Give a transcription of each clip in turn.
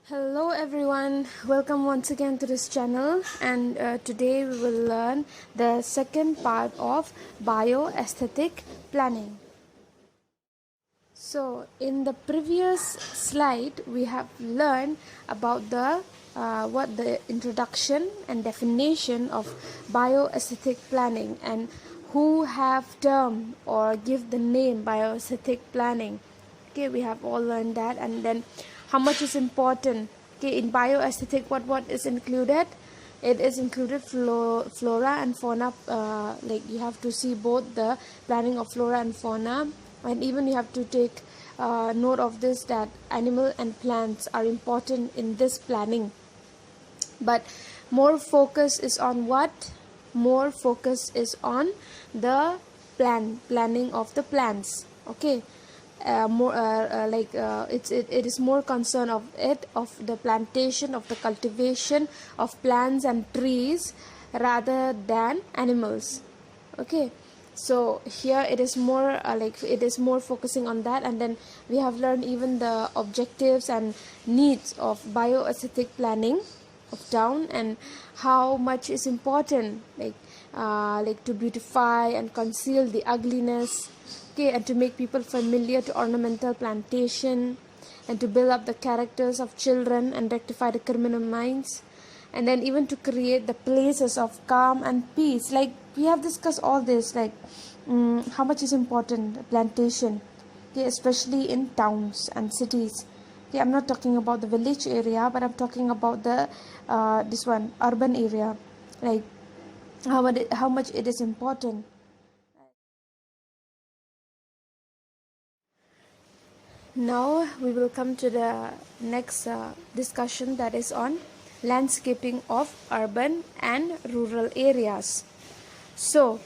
Hello everyone, welcome once again to this channel, and today we will learn the second part of bioaesthetic planning. So in the previous slide we have learned about the introduction and definition of bioaesthetic planning and who have termed or give the name bioaesthetic planning. Okay, we have all learned that, and then how much is important. Okay, in bioaesthetic, what is included? It is included flora and fauna. Like you have to see both the planning of flora and fauna, and even you have to take note of this, that animal and plants are important in this planning. But more focus is on what? More focus is on the planning of the plants. Okay, it is more concern of the plantation, of the cultivation of plants and trees rather than animals. Okay, so here it is more it is more focusing on that. And then we have learned even the objectives and needs of bioaesthetic planning of town, and how much is important, like to beautify and conceal the ugliness. Okay, and to make people familiar to ornamental plantation, and to build up the characters of children and rectify the criminal minds, and then even to create the places of calm and peace. Like we have discussed all this, like how much is important plantation. Okay, especially in towns and cities. Okay, I'm not talking about the village area, but I'm talking about the this one urban area, like how much it is important. Now we will come to the next discussion, that is on landscaping of urban and rural areas. So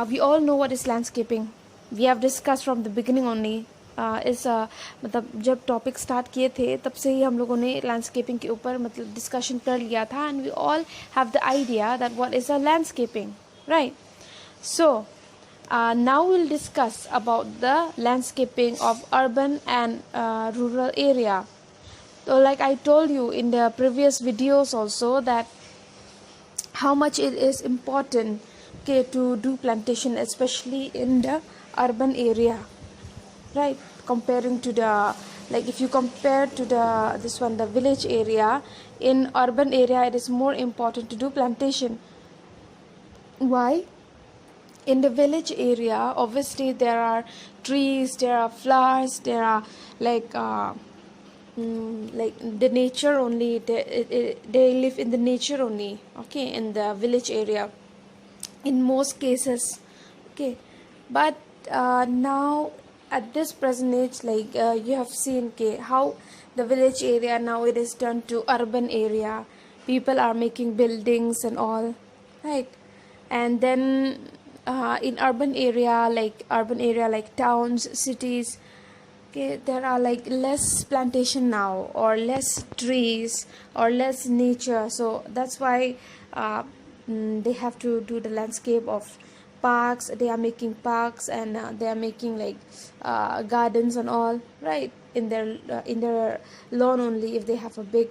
we all know what is landscaping. We have discussed from the beginning only. इस मतलब जब topic start किए थे तब से ही हम लोगों ने लैंडस्केपिंग के ऊपर मतलब डिस्कशन कर लिया था, and we all have the idea that what is a landscaping, right? So now we'll discuss about the landscaping of urban and rural area. So like I told you in the previous videos also, that how much it is important, okay, to do plantation, especially in the urban area, right? Comparing to the, like if you compare to the village area, in urban area it is more important to do plantation. Why? In the village area, obviously there are trees, there are flowers, there are like the nature only. They live in the nature only. Okay, in the village area, in most cases. Okay, but now at this present age, like you have seen, okay, how the village area now it is turned to urban area. People are making buildings and all, right? And then in urban area like towns, cities, okay, there are like less plantation now, or less trees, or less nature. So that's why they have to do the landscape of parks. They are making parks, and they are making like gardens and all, right? In their lawn only, if they have a big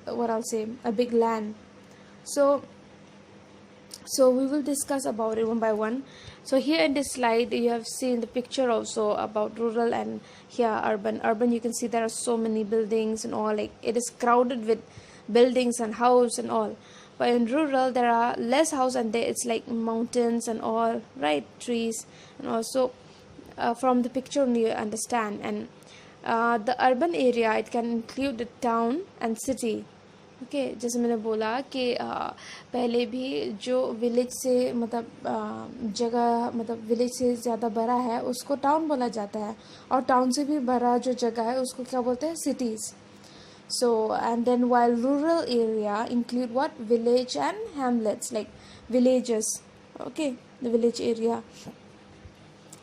what I'll say, a big land. So we will discuss about it one by one. So here in this slide you have seen the picture also about rural and here urban. You can see there are so many buildings and all, like it is crowded with buildings and house and all. But in rural there are less house, and there it's like mountains and all, right? Trees. And also from the picture only you understand. And the urban area, it can include the town and city. Okay जैसे मैंने बोला कि पहले भी जो village से मतलब जगह, मतलब विलेज से ज़्यादा बड़ा है उसको टाउन बोला जाता है, और टाउन से भी बड़ा जो जगह है उसको क्या बोलते हैं? Cities. So and then while rural area include what? Village and hamlets, like villages. Okay, the village area.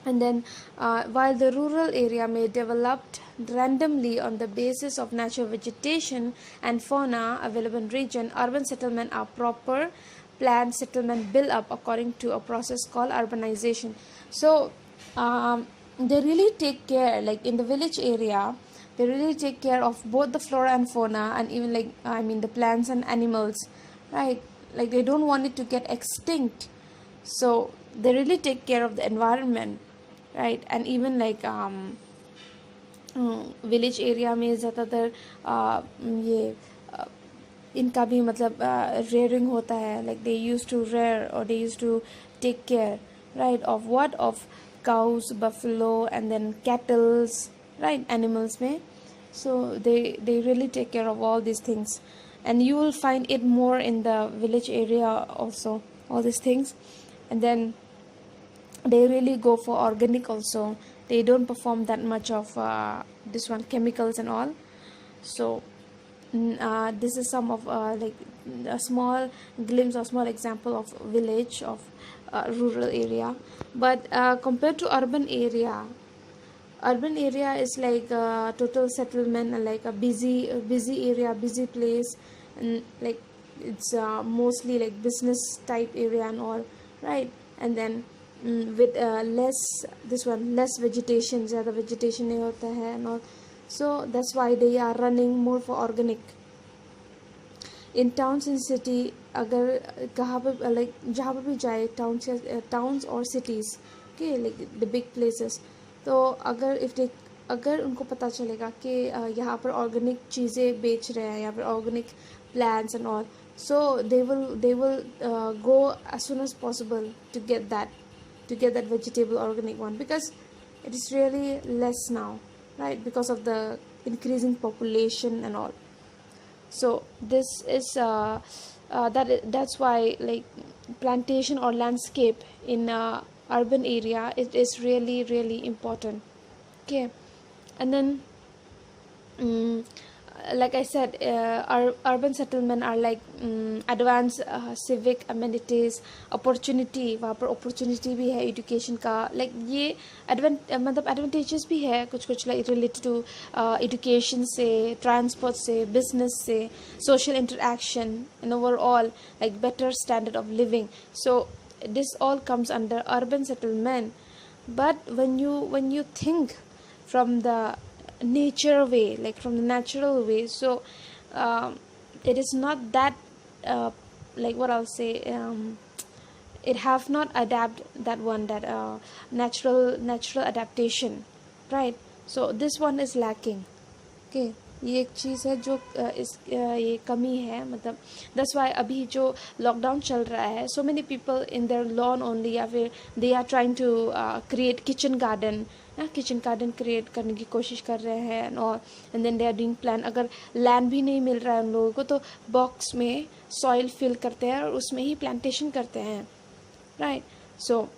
And then while the rural area may develop randomly on the basis of natural vegetation and fauna available in region, urban settlement are proper planned settlement built up according to a process called urbanization. So they really take care, like in the village area they really take care of both the flora and fauna, and even like I mean the plants and animals, right? Like they don't want it to get extinct, so they really take care of the environment, right? And even like village area में ज़्यादातर ये इनका भी मतलब rearing होता है, like they used to rear और they used to take care, right, of what, of cows, buffalo, and then cattles, right, animals में. So they really take care of all these things, and you will find it more in the village area also, all these things. And then they really go for organic also. They don't perform that much of this one chemicals and all. So this is some of like a small glimpse or small example of village, of rural area. But compared to urban area is like a total settlement and like a busy area, busy place, and like it's mostly like business type area and all, right? And then with less, this one, less vegetation, ज़्यादा vegetation नहीं होता है and all. So that's why they are running more for organic. In towns and city, अगर कहाँ पे like जहाँ पे भी जाए, towns or cities, okay, like the big places, तो अगर if they, अगर उनको पता चलेगा कि यहाँ पर ऑर्गेनिक चीज़ें बेच रहे हैं, यहाँ पर organic plants and all, so they will go as soon as possible to get that vegetable organic one, because it is really less now, right, because of the increasing population and all. So this is that's why like plantation or landscape in urban area, it is really important, okay. And then mm, like I said, our urban settlement are like advanced civic amenities, opportunity, वहाँ पर opportunity भी है education का, like ये मतलब advantages भी है कुछ कुछ, like related to education से, transport से, business से, social interaction, and overall like better standard of living. So this all comes under urban settlement. But when you think from the nature way, like from the natural way, so um, it is not that like what I'll say, it have not adapt that one, that natural adaptation, right? So this one is lacking, okay. ये एक चीज़ है जो ये कमी है, मतलब that's why अभी जो लॉकडाउन चल रहा है, so many people in their lawn only, या फिर they are trying to create kitchen garden create करने की कोशिश कर रहे हैं, और and then they are doing plan. अगर लैंड भी नहीं मिल रहा है उन लोगों को, तो बॉक्स में सॉइल फिल करते हैं और उसमें ही प्लांटेशन करते हैं, right. So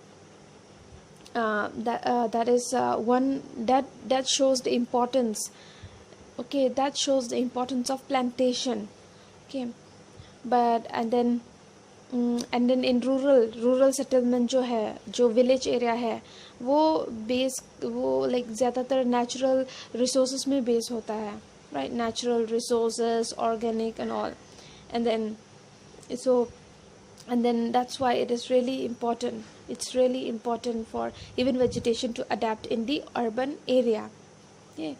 that is one that shows the importance, okay, that shows the importance of plantation, okay. But and then in rural settlement जो है, जो village area है, वो बेस, वो like ज़्यादातर natural resources में बेस होता है, right, natural resources, organic and all. And then so and then that's why it is really important, it's really important for even vegetation to adapt in the urban area, okay.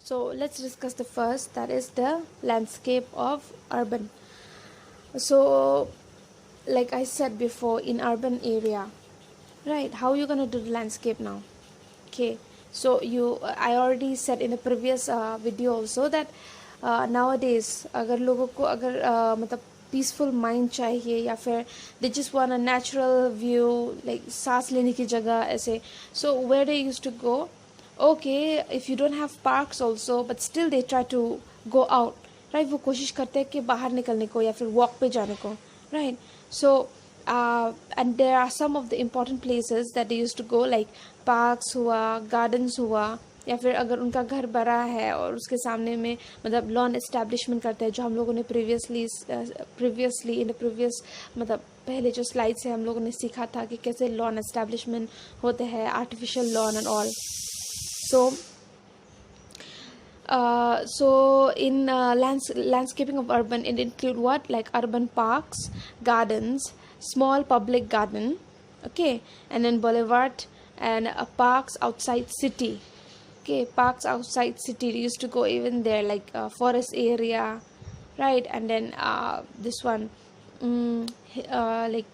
So let's discuss the first, that is the landscape of urban. So like I said before, in urban area, right, how you gonna do the landscape now? Okay, so I already said in the previous video also that nowadays अगर लोगों को अगर मतलब peaceful mind चाहिए या फिर they just want a natural view, like सांस लेने की जगह ऐसे, so where they used to go, okay, if you don't have parks also but still they try to go out, right, वो कोशिश करते हैं कि बाहर निकलने को या फिर walk पे जाने को, right, so and there are some of the important places that they used to go, like parks हुआ, gardens हुआ, या फिर अगर उनका घर बड़ा है और उसके सामने में मतलब लॉन एस्टैब्लिशमेंट करते हैं, जो हम लोगों ने प्रीवियसली इन द प्रीवियस मतलब पहले जो स्लाइड से हम लोगों ने सीखा था कि कैसे लॉन एस्टैब्लिशमेंट होते हैं, artificial lawn and all. So in landscaping of urban, it include what, like urban parks, gardens, small public garden, okay, and then boulevard and parks outside city. Okay, parks outside city, we used to go even there, like forest area, right, and then this one like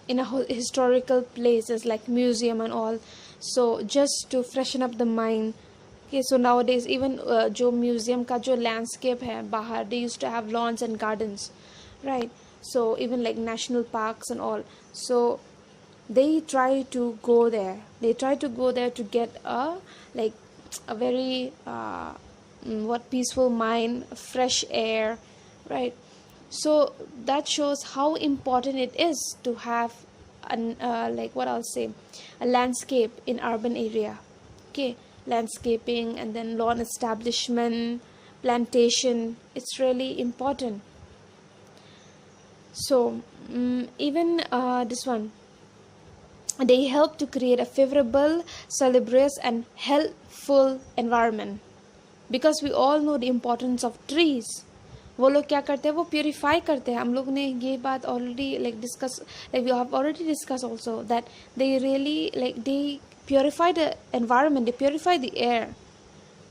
in a historical places like museum and all, so just to freshen up the mind. Okay, so nowadays even जो museum का जो landscape है बाहर, they used to have lawns and gardens, right, so even like national parks and all, so they try to go there to get like a very what peaceful mind, fresh air, right, so that shows how important it is to have an like what I'll say, a landscape in urban area. Okay, landscaping and then lawn establishment, plantation, it's really important. So even this one, they help to create a favorable, salubrious and healthful environment, because we all know the importance of trees. वो लोग क्या करते हैं, वो purify करते हैं. हम लोग ने ये बात already like discuss, like we have already discuss also that they really like they purify the environment, they purify the air,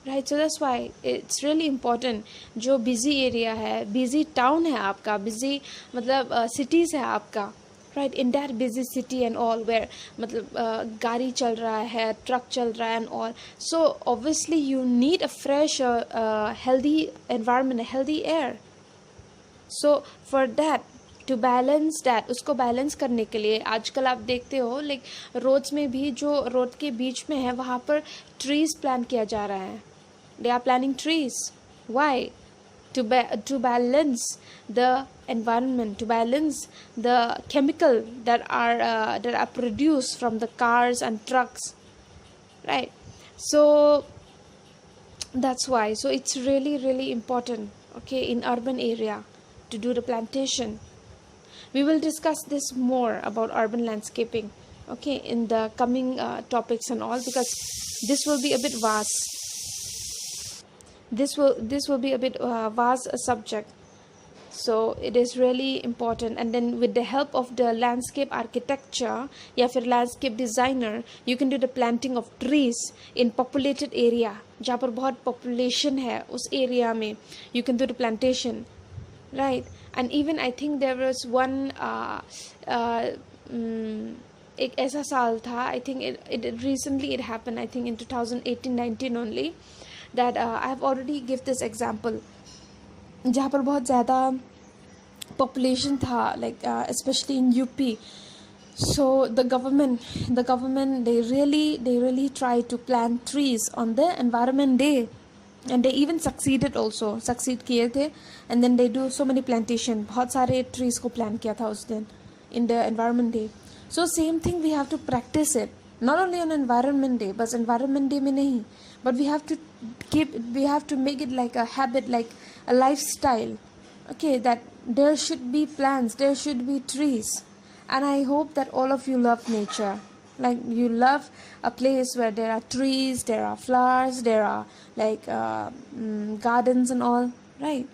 right, so that's why it's really important. जो busy area है, busy town है आपका, busy मतलब cities है आपका, right, in that busy city and all, where मतलब गाड़ी चल रहा है, truck चल रहा है and all, so obviously you need a fresh healthy environment, a healthy air. So for that, to balance that, उसको बैलेंस करने के लिए आजकल आप देखते हो लाइक रोड्स में भी, जो रोड के बीच में है वहाँ पर ट्रीज प्लांट किया जा रहा है. They are planting trees, why, to balance the environment, to balance the chemical that are produced from the cars and trucks, right, so that's why, so it's really really important, okay, in urban area to do the plantation. We will discuss this more about urban landscaping, okay, in the coming topics and all, because this will be a bit vast. This will be a bit vast subject, so it is really important. And then with the help of the landscape architecture या फिर landscape designer, you can do the planting of trees in populated area, जहाँ पर बहुत population है उस area में, you can do the plantation, right. And even I think there was one एक ऐसा साल था, I think it recently it happened, I think in 2018-19 only, that I have already give this example, जहाँ पर बहुत ज़्यादा population था, like especially in UP. So the government they really try to plant trees on the environment day, and they even succeed किए थे, and then they do so many plantation, बहुत सारे trees को plant किया था उस दिन in the environment day. So same thing we have to practice it, not only on environment day, but environment day में नहीं, but we have to make it like a habit, like a lifestyle, okay, that there should be plants, there should be trees. And I hope that all of you love nature, like you love a place where there are trees, there are flowers, there are like gardens and all, right,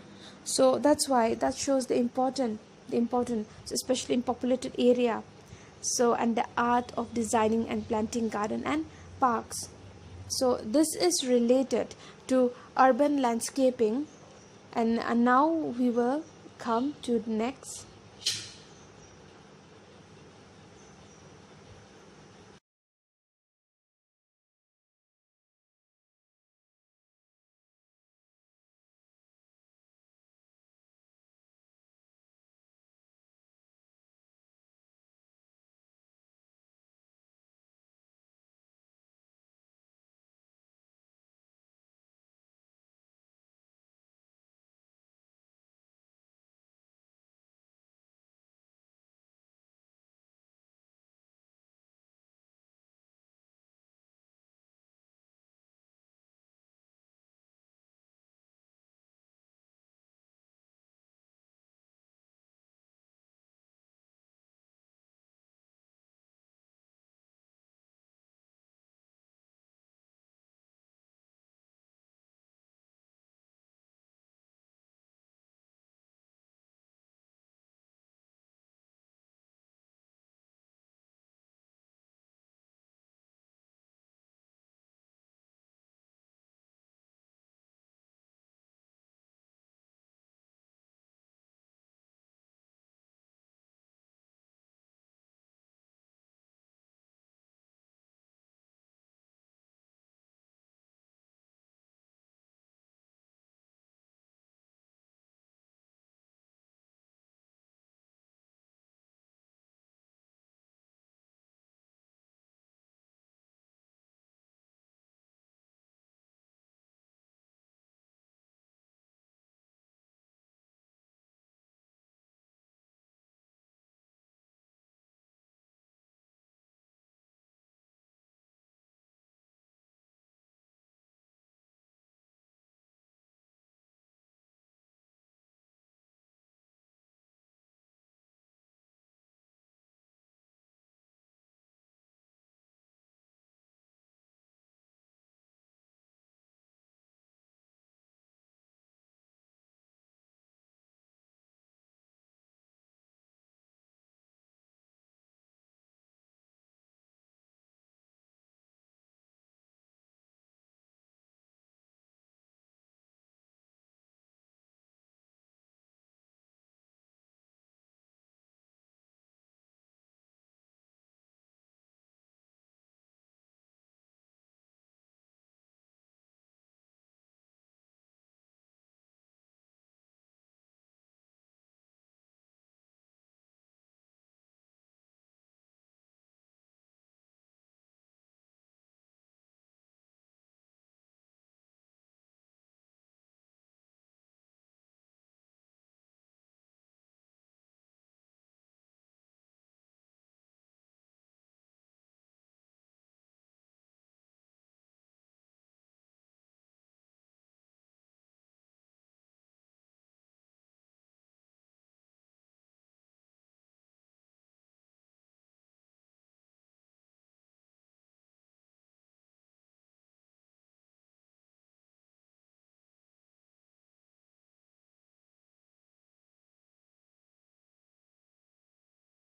so that's why that shows the importance, especially in populated area, so, and the art of designing and planting garden and parks. So this is related to urban landscaping, and now we will come to the next.